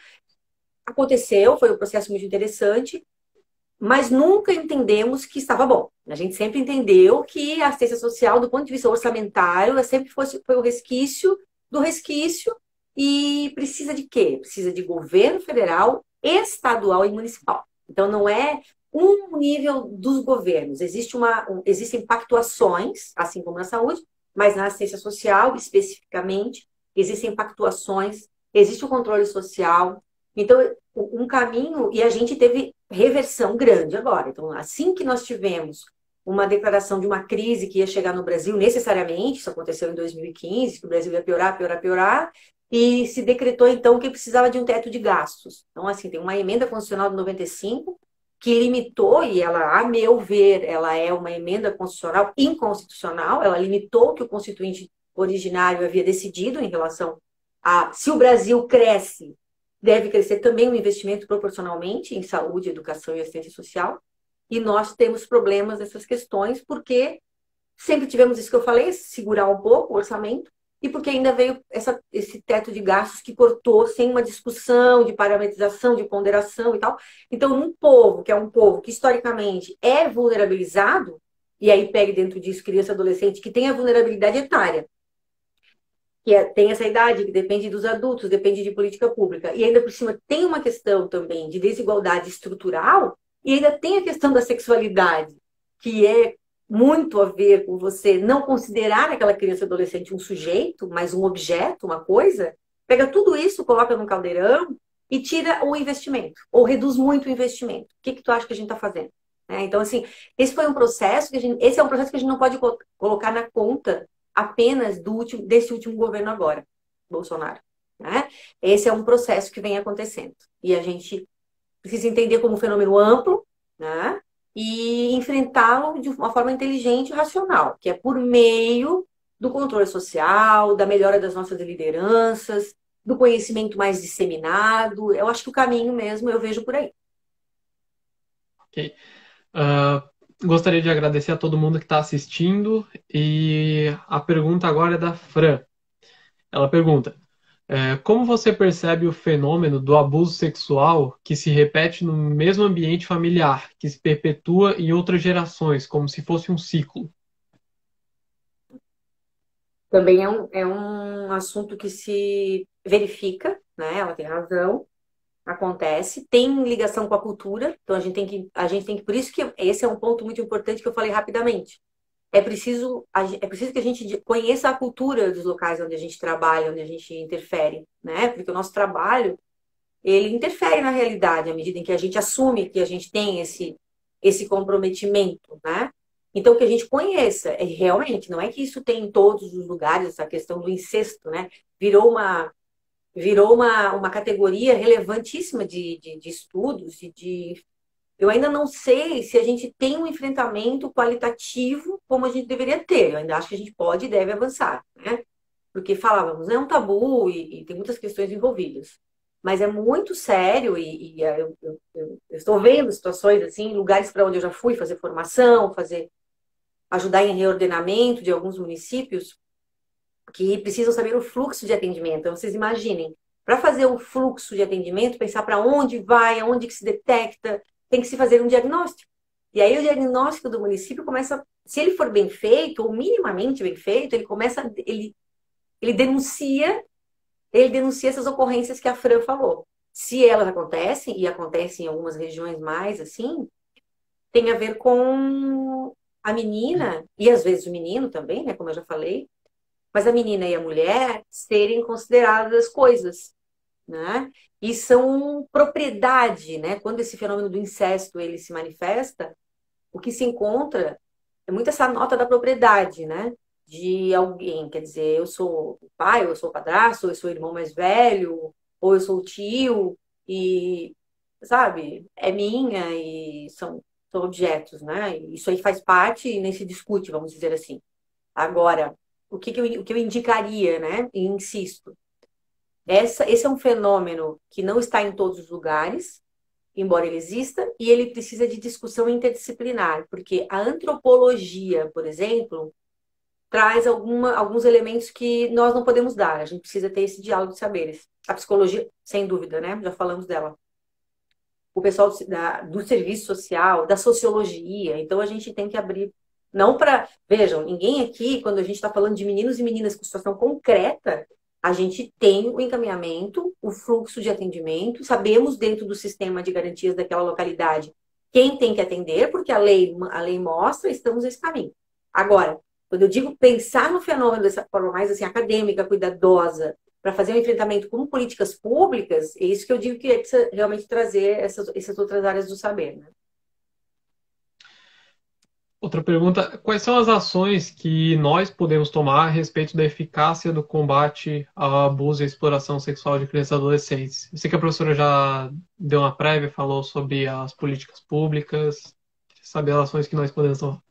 Speaker 2: Aconteceu, foi um processo muito interessante, mas nunca entendemos que estava bom. A gente sempre entendeu que a assistência social, do ponto de vista orçamentário, sempre foi o resquício do resquício, e precisa de quê? Precisa de governo federal, estadual e municipal. Então, não é um nível dos governos. Existem pactuações, assim como na saúde, mas na assistência social, especificamente, existem pactuações, existe o controle social. Então, um caminho, e a gente teve reversão grande agora. Então, assim que nós tivemos uma declaração de uma crise que ia chegar no Brasil, necessariamente, isso aconteceu em 2015, que o Brasil ia piorar, piorar, piorar, e se decretou, então, que precisava de um teto de gastos. Então, assim, tem uma emenda constitucional de 95 que limitou, e ela, a meu ver, ela é uma emenda constitucional inconstitucional, ela limitou o que o constituinte originário havia decidido em relação a se o Brasil cresce, deve crescer também o investimento proporcionalmente em saúde, educação e assistência social. E nós temos problemas nessas questões, porque sempre tivemos isso que eu falei, segurar um pouco o orçamento, e porque ainda veio esse teto de gastos que cortou sem uma discussão de parametrização, de ponderação e tal. Então, um povo, que é um povo que historicamente é vulnerabilizado, e aí pega dentro disso criança e adolescente, que tem a vulnerabilidade etária, tem essa idade que depende dos adultos, depende de política pública. E ainda por cima tem uma questão também de desigualdade estrutural, e ainda tem a questão da sexualidade, que é muito a ver com você não considerar aquela criança e adolescente um sujeito, mas um objeto, uma coisa. Pega tudo isso, coloca num caldeirão e tira o investimento, ou reduz muito o investimento. O que tu acha que a gente está fazendo? Então, assim, esse é um processo que a gente não pode colocar na conta apenas desse último governo agora, Bolsonaro. Né? Esse é um processo que vem acontecendo. E a gente precisa entender como um fenômeno amplo, né? E enfrentá-lo de uma forma inteligente e racional, que é por meio do controle social, da melhora das nossas lideranças, do conhecimento mais disseminado. Eu acho que o caminho mesmo eu vejo por aí.
Speaker 1: Ok. Gostaria de agradecer a todo mundo que está assistindo e a pergunta agora é da Fran. Ela pergunta: como você percebe o fenômeno do abuso sexual que se repete no mesmo ambiente familiar, que se perpetua em outras gerações, como se fosse um ciclo?
Speaker 2: Também é um assunto que se verifica, né? Ela tem razão, acontece, tem ligação com a cultura, então a gente tem que, por isso que esse é um ponto muito importante que eu falei rapidamente. É preciso que a gente conheça a cultura dos locais onde a gente trabalha, onde a gente interfere, né? Porque o nosso trabalho, ele interfere na realidade à medida em que a gente assume que a gente tem esse comprometimento, né? Então, que a gente conheça, realmente, não é que isso tem em todos os lugares, essa questão do incesto, né? Virou uma categoria relevantíssima de estudos e de. Eu ainda não sei se a gente tem um enfrentamento qualitativo como a gente deveria ter. Eu ainda acho que a gente pode e deve avançar, né? Porque falávamos, é um tabu e tem muitas questões envolvidas. Mas é muito sério eu estou vendo situações assim, lugares para onde eu já fui fazer formação, ajudar em reordenamento de alguns municípios que precisam saber o fluxo de atendimento. Então, vocês imaginem, para fazer o fluxo de atendimento, pensar para onde vai, aonde que se detecta, tem que se fazer um diagnóstico. E aí o diagnóstico do município começa, se ele for bem feito, ou minimamente bem feito, ele denuncia, ele denuncia essas ocorrências que a Fran falou. Se elas acontecem, e acontecem em algumas regiões mais assim, tem a ver com a menina, e às vezes o menino também, né, como eu já falei, mas a menina e a mulher serem consideradas coisas, né? E são propriedade, né? Quando esse fenômeno do incesto ele se manifesta, o que se encontra é muito essa nota da propriedade, né? De alguém, quer dizer, eu sou o pai, ou eu sou o padrasto, ou eu sou o irmão mais velho, ou eu sou o tio, e, sabe, é minha e são objetos, né? E isso aí faz parte e nem se discute, vamos dizer assim. Agora, o que eu indicaria, né? E insisto, esse é um fenômeno que não está em todos os lugares, embora ele exista, e ele precisa de discussão interdisciplinar, porque a antropologia, por exemplo, traz alguns elementos que nós não podemos dar. A gente precisa ter esse diálogo de saberes. A psicologia, sem dúvida, né? Já falamos dela. O pessoal do serviço social, da sociologia. Então, a gente tem que abrir. Não para. Vejam, ninguém aqui, quando a gente está falando de meninos e meninas com situação concreta, a gente tem o encaminhamento, o fluxo de atendimento, sabemos dentro do sistema de garantias daquela localidade quem tem que atender, porque a lei mostra, estamos nesse caminho. Agora, quando eu digo pensar no fenômeno dessa forma mais assim, acadêmica, cuidadosa, para fazer um enfrentamento com políticas públicas, é isso que eu digo que precisa realmente trazer essas outras áreas do saber, né?
Speaker 1: Outra pergunta: quais são as ações que nós podemos tomar a respeito da eficácia do combate ao abuso e à exploração sexual de crianças e adolescentes? Eu sei que a professora já deu uma prévia, falou sobre as políticas públicas, saber as ações que nós podemos tomar.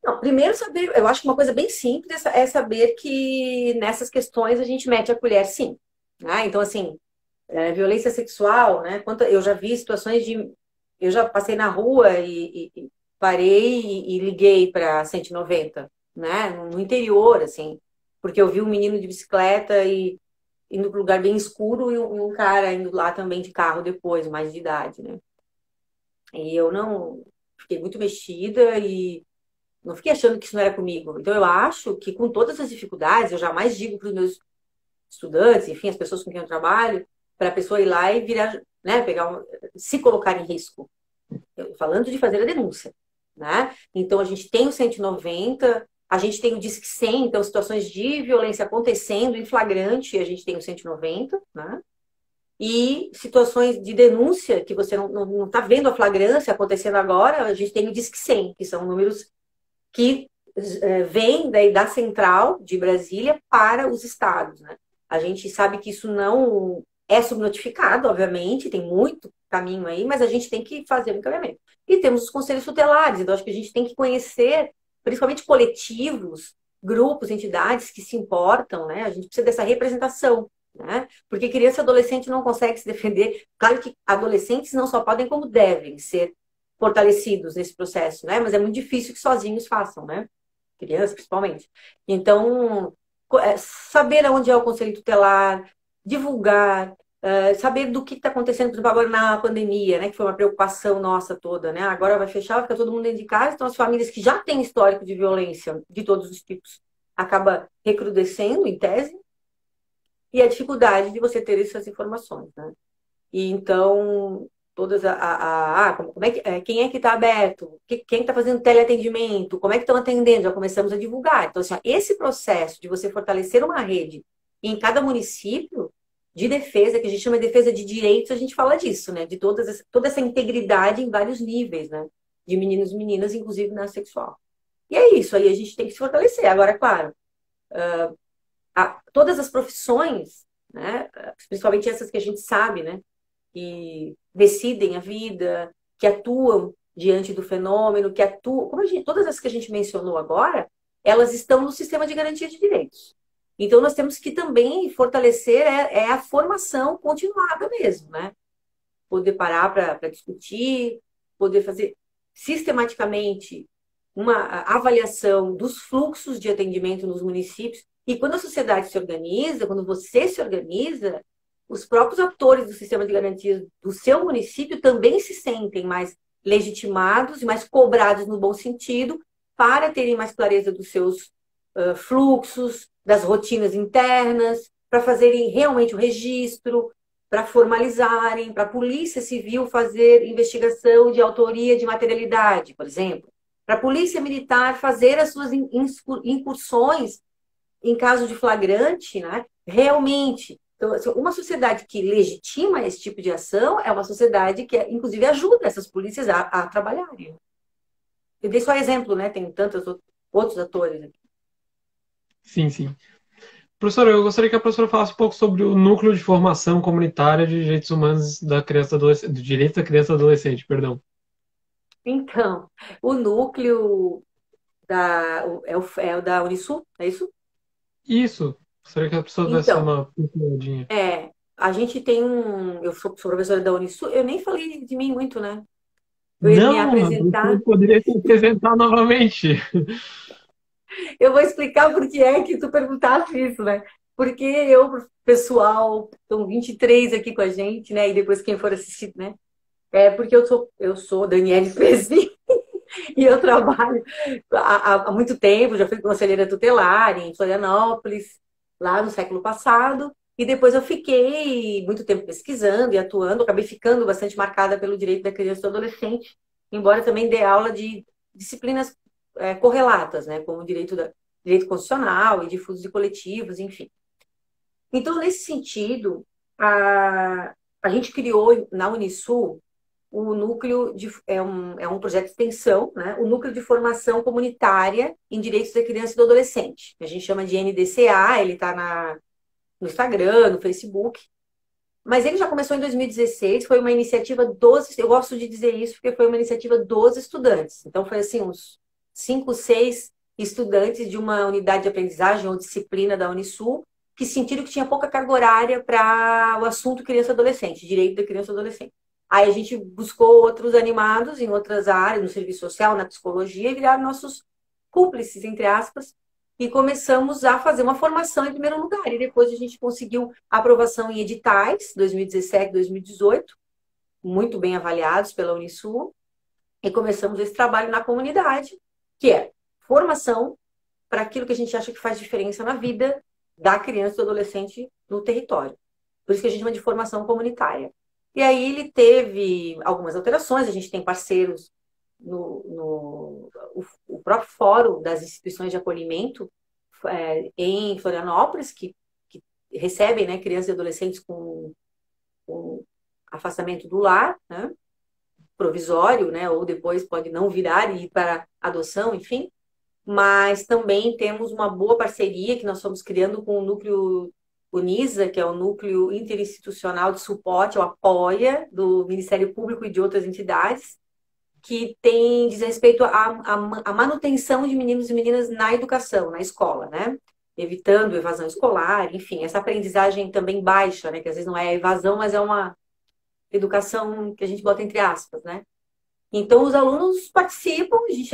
Speaker 2: Não, primeiro saber, eu acho que uma coisa bem simples é saber que nessas questões a gente mete a colher, sim. Né? Então, assim, violência sexual, né? Eu já vi situações de. Eu já passei na rua e parei e liguei para 190, né? No interior, assim, porque eu vi um menino de bicicleta e indo para um lugar bem escuro e um cara indo lá também de carro depois, mais de idade, né? E eu não fiquei muito mexida e não fiquei achando que isso não era comigo. Então, eu acho que com todas as dificuldades, eu jamais digo para os meus estudantes, enfim, as pessoas com quem eu trabalho, para a pessoa ir lá e virar, né, se colocar em risco. Falando de fazer a denúncia, né? Então, a gente tem o 190, a gente tem o Disque 100, então, situações de violência acontecendo em flagrante, a gente tem o 190, né? E situações de denúncia, que você não está vendo a flagrância acontecendo agora, a gente tem o Disque 100, que são números que vêm da central de Brasília para os estados, né? A gente sabe que isso não é subnotificado, obviamente, tem muito caminho aí, mas a gente tem que fazer o encaminhamento. E temos os conselhos tutelares, então acho que a gente tem que conhecer, principalmente coletivos, grupos, entidades que se importam, né? A gente precisa dessa representação, né? Porque criança e adolescente não consegue se defender. Claro que adolescentes não só podem, como devem ser fortalecidos nesse processo, né? Mas é muito difícil que sozinhos façam, né? Crianças, principalmente. Então, saber aonde é o conselho tutelar, divulgar, saber do que está acontecendo, por exemplo, agora na pandemia, né? Que foi uma preocupação nossa toda, né? Agora vai fechar, vai ficar todo mundo dentro de casa, então as famílias que já têm histórico de violência de todos os tipos acaba recrudescendo, em tese, e a dificuldade de você ter essas informações, né? E então, todas como é que, quem é que está aberto? Quem está fazendo teleatendimento? Como é que estão atendendo? Já começamos a divulgar. Então, assim, ó, esse processo de você fortalecer uma rede em cada município de defesa, que a gente chama de defesa de direitos, a gente fala disso, né? De toda essa integridade em vários níveis, né? De meninos e meninas, inclusive na sexual. E é isso, aí a gente tem que se fortalecer. Agora, claro, todas as profissões, né? Principalmente essas que a gente sabe, né? Que decidem a vida, que atuam diante do fenômeno, que atuam, todas as que a gente mencionou agora, elas estão no sistema de garantia de direitos. Então, nós temos que também fortalecer a formação continuada mesmo, né? Poder parar para discutir, poder fazer sistematicamente uma avaliação dos fluxos de atendimento nos municípios. E quando a sociedade se organiza, quando você se organiza, os próprios atores do sistema de garantias do seu município também se sentem mais legitimados e mais cobrados no bom sentido para terem mais clareza dos seus fluxos, das rotinas internas, para fazerem realmente o registro, para formalizarem, para a Polícia Civil fazer investigação de autoria de materialidade, por exemplo, para a Polícia Militar fazer as suas incursões em caso de flagrante, né? Realmente. Então, assim, uma sociedade que legitima esse tipo de ação é uma sociedade que, inclusive, ajuda essas polícias a trabalharem. Eu dei só exemplo, né? Tem tantos outros atores aqui.
Speaker 1: Sim, sim. Professora, eu gostaria que a professora falasse um pouco sobre o núcleo de formação comunitária de direitos humanos da criança e adolescente, do direito da criança e adolescente, perdão.
Speaker 2: Então, o núcleo é o da Unisul, é isso?
Speaker 1: Isso. Gostaria que a pessoa desse
Speaker 2: Então,
Speaker 1: uma pinceladinha.
Speaker 2: a gente tem um. Eu sou professora da Unisul, eu nem falei de mim muito, né? Eu ia me
Speaker 1: Não, a
Speaker 2: apresentar.
Speaker 1: professora poderia se apresentar novamente.
Speaker 2: Eu vou explicar por que é que tu perguntaste isso, né? Porque eu, pessoal, estão 23 aqui com a gente, né? E depois quem for assistir, né? É porque eu sou Daniele Fresi e eu trabalho há muito tempo, já fui conselheira tutelar em Florianópolis, lá no século passado. E depois eu fiquei muito tempo pesquisando e atuando, acabei ficando bastante marcada pelo direito da criança e do adolescente, embora também dê aula de disciplinas correlatas, né, como direito constitucional e difusos e coletivos, enfim. Então, nesse sentido, a gente criou na Unisul o núcleo é um projeto de extensão, né? O núcleo de formação comunitária em direitos da criança e do adolescente. A gente chama de NDCA, ele está no Instagram, no Facebook. Mas ele já começou em 2016, foi uma iniciativa eu gosto de dizer isso porque foi uma iniciativa dos estudantes. Então, foi assim, uns 5, 6 estudantes de uma unidade de aprendizagem ou disciplina da Unisul que sentiram que tinha pouca carga horária para o assunto criança e adolescente, direito da criança e adolescente. Aí a gente buscou outros animados em outras áreas, no serviço social, na psicologia, e viraram nossos cúmplices, entre aspas, e começamos a fazer uma formação em primeiro lugar. E depois a gente conseguiu aprovação em editais, 2017, 2018, muito bem avaliados pela Unisul, e começamos esse trabalho na comunidade, que é formação para aquilo que a gente acha que faz diferença na vida da criança e do adolescente no território. Por isso que a gente chama de formação comunitária. E aí ele teve algumas alterações, a gente tem parceiros o próprio Fórum das Instituições de Acolhimento em Florianópolis, que recebem, né, crianças e adolescentes com afastamento do lar, né, provisório, né, ou depois pode não virar e ir para adoção, enfim. Mas também temos uma boa parceria que nós estamos criando com o núcleo UNISA, que é o Núcleo Interinstitucional de Suporte, o APOIA, do Ministério Público e de outras entidades, que diz respeito à manutenção de meninos e meninas na educação, na escola, né? Evitando evasão escolar, enfim, essa aprendizagem também baixa, né? Que às vezes não é evasão, mas é uma educação que a gente bota entre aspas, né? Então, os alunos participam, a gente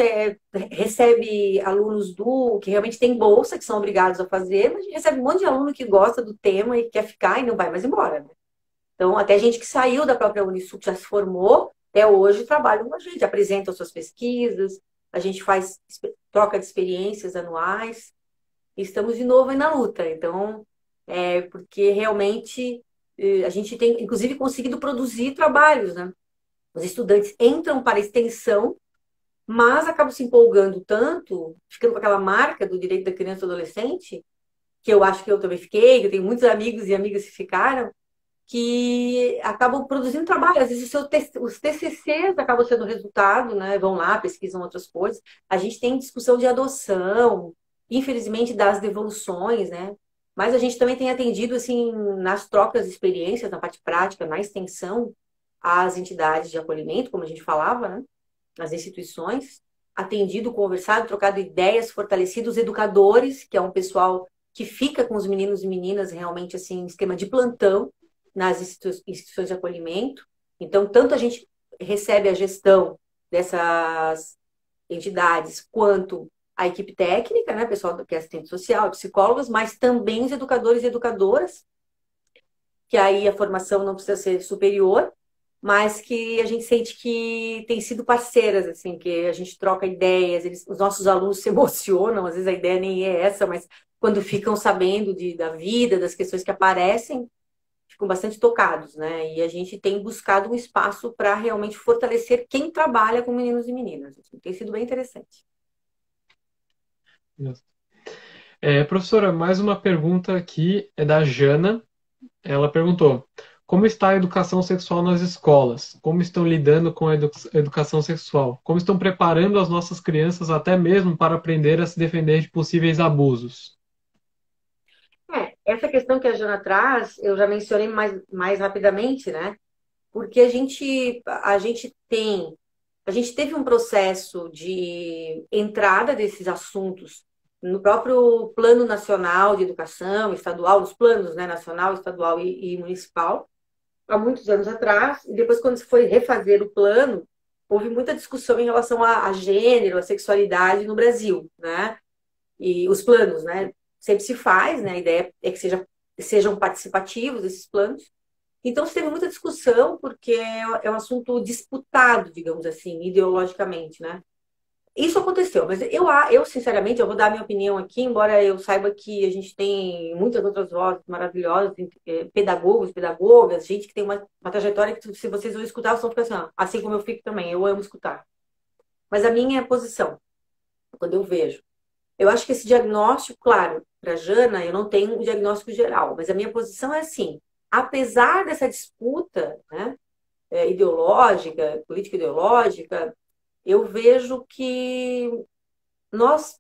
Speaker 2: recebe alunos que realmente têm bolsa, que são obrigados a fazer, mas a gente recebe um monte de aluno que gosta do tema e quer ficar e não vai mais embora, né? Então, até gente que saiu da própria Unisul, que já se formou, até hoje trabalham com a gente, apresentam suas pesquisas, a gente faz troca de experiências anuais, e estamos de novo aí na luta. Então, porque realmente a gente tem, inclusive, conseguido produzir trabalhos, né? Os estudantes entram para a extensão, mas acabam se empolgando tanto, ficando com aquela marca do direito da criança e do adolescente, que eu acho que eu também fiquei, que eu tenho muitos amigos e amigas que ficaram, que acabam produzindo trabalho. Às vezes os TCCs acabam sendo resultado, né? Vão lá, pesquisam outras coisas. A gente tem discussão de adoção, infelizmente das devoluções, né? Mas a gente também tem atendido, assim, nas trocas de experiências, na parte prática, na extensão, as entidades de acolhimento, como a gente falava, né? As instituições, atendido, conversado, trocado ideias, fortalecido os educadores, que é um pessoal que fica com os meninos e meninas realmente assim, em esquema de plantão nas instituições de acolhimento. Então, tanto a gente recebe a gestão dessas entidades, quanto a equipe técnica, né, pessoal que é assistente social, psicólogos, mas também os educadores e educadoras, que aí a formação não precisa ser superior, mas que a gente sente que tem sido parceiras, assim, que a gente troca ideias, os nossos alunos se emocionam, às vezes a ideia nem é essa, mas quando ficam sabendo da vida, das questões que aparecem, ficam bastante tocados, né? E a gente tem buscado um espaço para realmente fortalecer quem trabalha com meninos e meninas. Assim, tem sido bem interessante.
Speaker 1: Professora, mais uma pergunta aqui é da Jana. Ela perguntou: como está a educação sexual nas escolas? Como estão lidando com a educação sexual? Como estão preparando as nossas crianças até mesmo para aprender a se defender de possíveis abusos?
Speaker 2: Essa questão que a Jana traz, eu já mencionei mais rapidamente, né? Porque a gente teve um processo de entrada desses assuntos no próprio Plano Nacional de Educação, estadual, os planos, né, nacional, estadual e municipal, há muitos anos atrás, e depois, quando se foi refazer o plano, houve muita discussão em relação a gênero, a sexualidade no Brasil, né? E os planos, né? Sempre se faz, né? A ideia é que sejam participativos esses planos. Então, se teve muita discussão, porque é um assunto disputado, digamos assim, ideologicamente, né? Isso aconteceu, mas sinceramente, eu vou dar a minha opinião aqui, embora eu saiba que a gente tem muitas outras vozes maravilhosas, pedagogos, pedagogas, gente que tem uma trajetória que, se vocês vão escutar, vocês vão ficar assim, assim como eu fico também, eu amo escutar. Mas a minha posição, quando eu vejo, eu acho que esse diagnóstico, claro, para a Jana, eu não tenho um diagnóstico geral, mas a minha posição é assim, apesar dessa disputa, né, ideológica, política ideológica, eu vejo que nós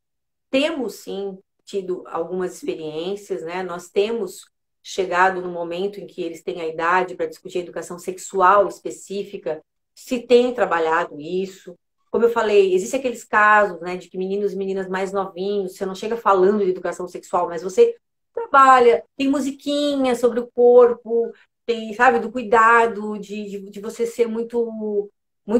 Speaker 2: temos sim tido algumas experiências, né? Nós temos chegado no momento em que eles têm a idade para discutir a educação sexual específica, se tem trabalhado isso. Como eu falei, existem aqueles casos, né, de que meninos e meninas mais novinhos, você não chega falando de educação sexual, mas você trabalha, tem musiquinha sobre o corpo, tem, sabe, do cuidado, de você ser muito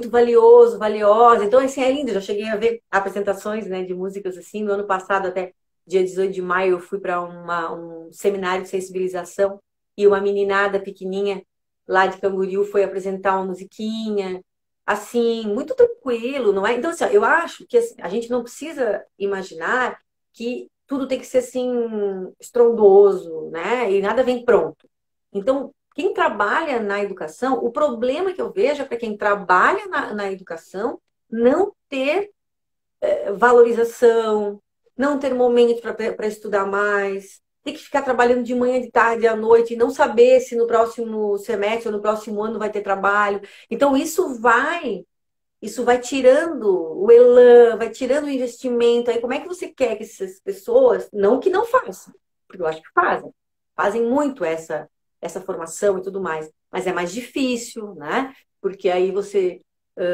Speaker 2: valioso, valiosa. Então, assim, é lindo. Já cheguei a ver apresentações, né, de músicas assim. No ano passado, até dia 18 de maio, eu fui para um seminário de sensibilização e uma meninada pequenininha lá de Camboriú foi apresentar uma musiquinha. Assim, muito tranquilo, não é? Então, assim, ó, eu acho que assim, a gente não precisa imaginar que tudo tem que ser assim estrondoso, né? E nada vem pronto. Então, quem trabalha na educação, o problema que eu vejo é para quem trabalha na educação não ter valorização, não ter momento para estudar mais, ter que ficar trabalhando de manhã, de tarde, à noite, e não saber se no próximo semestre ou no próximo ano vai ter trabalho. Então, isso vai tirando o elan, vai tirando o investimento. Aí, como é que você quer que essas pessoas, não que não façam, porque eu acho que fazem muito essa formação e tudo mais, mas é mais difícil, né? Porque aí você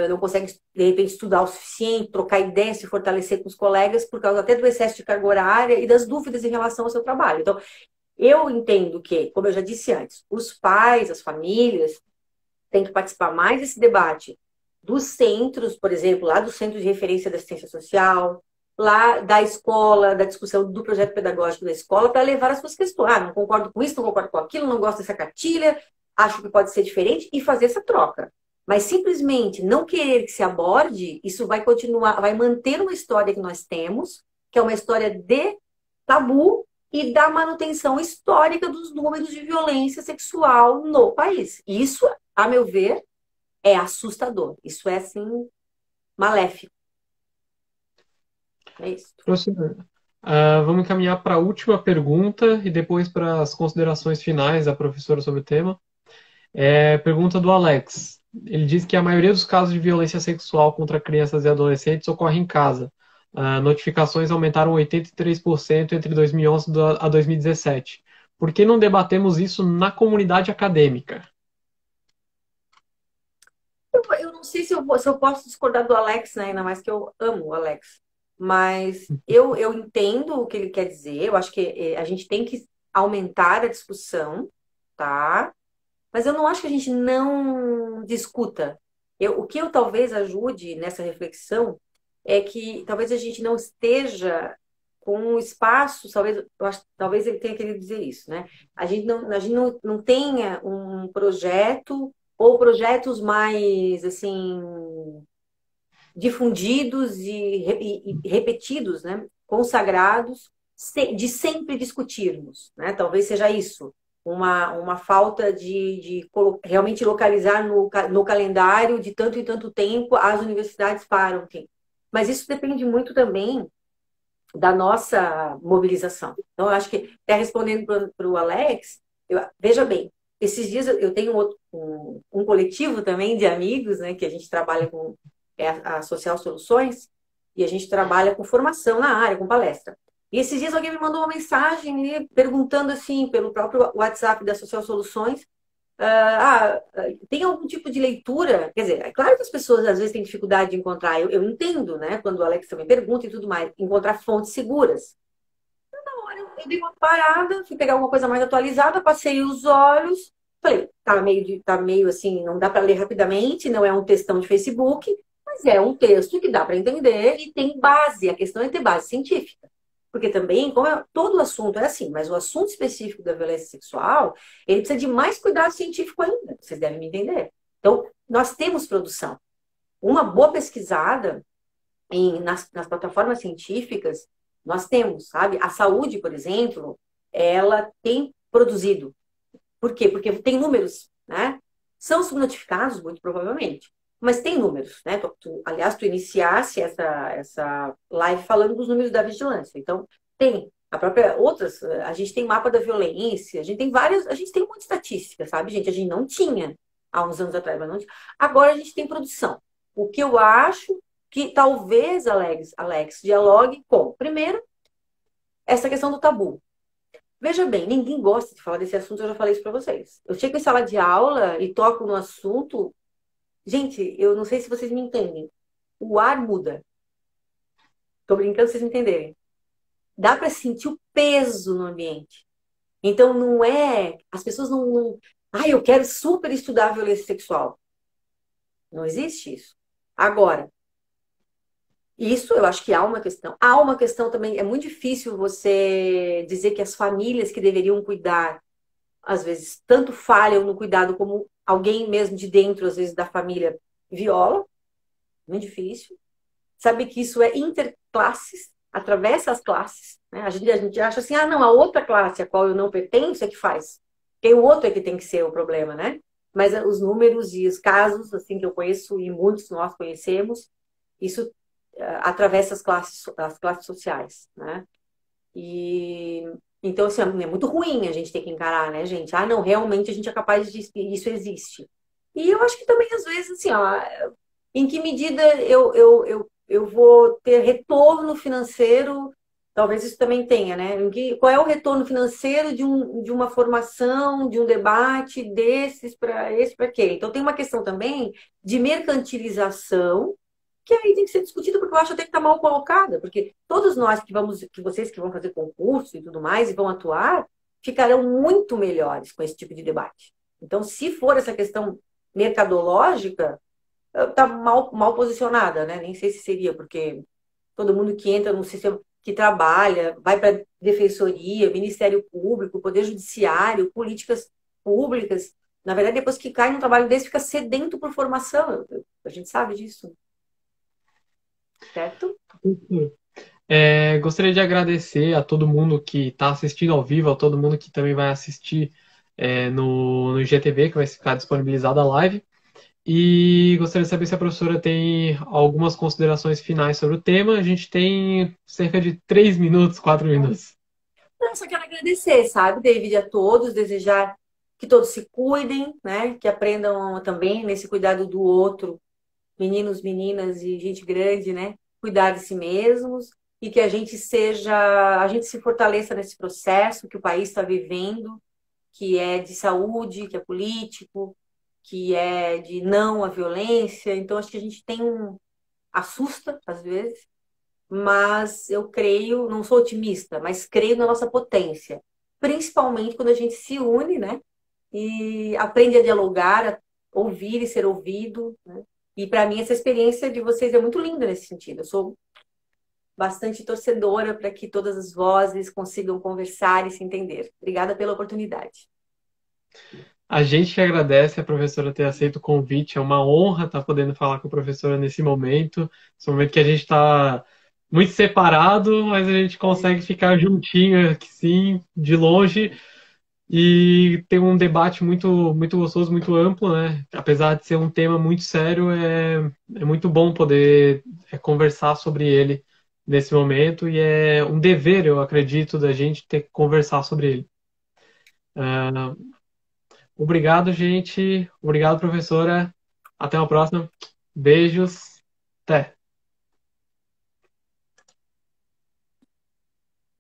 Speaker 2: não consegue, de repente, estudar o suficiente, trocar ideias, se fortalecer com os colegas, por causa até do excesso de carga horária e das dúvidas em relação ao seu trabalho. Então, eu entendo que, como eu já disse antes, os pais, as famílias, têm que participar mais desse debate dos centros, por exemplo, lá do Centro de Referência da Assistência Social, lá da escola, da discussão do projeto pedagógico da escola, para levar as suas questões. Ah, não concordo com isso, não concordo com aquilo, não gosto dessa cartilha, acho que pode ser diferente, e fazer essa troca. Mas simplesmente não querer que se aborde, isso vai continuar, vai manter uma história que nós temos, que é uma história de tabu e da manutenção histórica dos números de violência sexual no país. Isso, a meu ver, é assustador. Isso é, assim, maléfico. É isso.
Speaker 1: Professor, vamos encaminhar para a última pergunta e depois para as considerações finais da professora sobre o tema. Pergunta do Alex. Ele diz que a maioria dos casos de violência sexual contra crianças e adolescentes ocorre em casa. Notificações aumentaram 83% entre 2011 a 2017. Por que não debatemos isso na comunidade acadêmica?
Speaker 2: Eu não sei se eu posso discordar do Alex, né? Ainda mais que eu amo o Alex. Mas eu entendo o que ele quer dizer. Eu acho que a gente tem que aumentar a discussão, tá? Mas eu não acho que a gente não discuta. O que eu talvez ajude nessa reflexão é que talvez a gente não esteja com um espaço, talvez ele tenha querido dizer isso, né? A gente não tenha um projeto ou projetos mais, assim, difundidos e repetidos, né? Consagrados, de sempre discutirmos, né? Talvez seja isso, uma falta de realmente localizar no calendário de tanto em tanto tempo as universidades param. Mas isso depende muito também da nossa mobilização. Então, eu acho que, até respondendo para o Alex, veja bem, esses dias eu tenho um coletivo também de amigos, né, que a gente trabalha com a Social Soluções, e a gente trabalha com formação na área, com palestra. E esses dias alguém me mandou uma mensagem ali, perguntando assim, pelo próprio WhatsApp da Social Soluções, tem algum tipo de leitura? Quer dizer, é claro que as pessoas às vezes têm dificuldade de encontrar, eu entendo, né? Quando o Alex também pergunta e tudo mais, encontrar fontes seguras. Na hora eu dei uma parada, fui pegar alguma coisa mais atualizada, passei os olhos, falei, tá meio assim, não dá para ler rapidamente, não é um textão de Facebook, mas é um texto que dá para entender e tem base, a questão é ter base científica. Porque também, todo o assunto é assim, mas o assunto específico da violência sexual, ele precisa de mais cuidado científico ainda, vocês devem me entender. Então, nós temos produção. Uma boa pesquisada nas plataformas científicas, nós temos, sabe? A saúde, por exemplo, ela tem produzido. Por quê? Porque tem números, né? São subnotificados, muito provavelmente. Mas tem números, né? Aliás, tu iniciasse essa live falando dos números da vigilância. Então, tem a gente tem mapa da violência, a gente tem muita estatística, sabe, gente? A gente não tinha há uns anos atrás, mas não tinha. Agora a gente tem produção. O que eu acho que talvez, Alex, dialogue com, primeiro, essa questão do tabu. Veja bem, ninguém gosta de falar desse assunto, eu já falei isso para vocês. Eu chego em sala de aula e toco no assunto. Gente, eu não sei se vocês me entendem. O ar muda. Tô brincando, vocês me entenderem. Dá para sentir o peso no ambiente. Então, não é. As pessoas não. Eu quero super estudar a violência sexual. Não existe isso. Agora, isso eu acho que há uma questão. Há uma questão também. É muito difícil você dizer que as famílias que deveriam cuidar, às vezes, tanto falham no cuidado como alguém mesmo de dentro, às vezes, da família viola. Muito difícil. Sabe que isso é interclasses, atravessa as classes. Né? A gente acha assim, não, a outra classe a qual eu não pertenço é que faz. Porque o outro é que tem que ser o problema, né? Mas os números e os casos, assim, que eu conheço e muitos nós conhecemos, isso atravessa as classes sociais, né? E então, assim, é muito ruim a gente ter que encarar, né, gente? Não, realmente a gente é capaz de... Isso existe. E eu acho que também, às vezes, assim, em que medida eu vou ter retorno financeiro Talvez isso também tenha, né? Qual é o retorno financeiro de uma formação, de um debate desses para esse para quê? Então tem uma questão também de mercantilização que aí tem que ser discutida porque eu acho até que está mal colocada, porque todos nós que vocês que vão fazer concurso e tudo mais e vão atuar, ficarão muito melhores com esse tipo de debate. Então, se for essa questão mercadológica, está mal posicionada, né? Nem sei se seria, porque todo mundo que entra no sistema, que trabalha, vai para a defensoria, Ministério Público, Poder Judiciário, políticas públicas. Na verdade, depois que cai num trabalho desse, fica sedento por formação. A gente sabe disso, certo?
Speaker 1: Gostaria de agradecer a todo mundo que está assistindo ao vivo, a todo mundo que também vai assistir no IGTV, que vai ficar disponibilizada a live. E gostaria de saber se a professora tem algumas considerações finais sobre o tema. A gente tem cerca de 3 minutos, 4 minutos.
Speaker 2: Não, só quero agradecer, sabe, David, a todos, desejar que todos se cuidem, né? Que aprendam também nesse cuidado do outro, meninos, meninas e gente grande, né? Cuidar de si mesmos e que a gente se fortaleça nesse processo que o país está vivendo, que é de saúde, que é político, que é de não à violência. Então, acho que a gente tem assusta às vezes, mas eu creio, não sou otimista, mas creio na nossa potência, principalmente quando a gente se une, né? E aprende a dialogar, a ouvir e ser ouvido, né? E para mim essa experiência de vocês é muito linda nesse sentido. Eu sou bastante torcedora para que todas as vozes consigam conversar e se entender. Obrigada pela oportunidade.
Speaker 1: A gente que agradece a professora ter aceito o convite. É uma honra estar podendo falar com a professora nesse momento que a gente está muito separado, mas a gente consegue ficar juntinho aqui, sim, de longe, e ter um debate muito gostoso, muito amplo, né? Apesar de ser um tema muito sério, é muito bom poder conversar sobre ele nesse momento, e é um dever, eu acredito, da gente ter que conversar sobre ele. Ah, obrigado, gente. Obrigado, professora. Até uma próxima. Beijos. Até.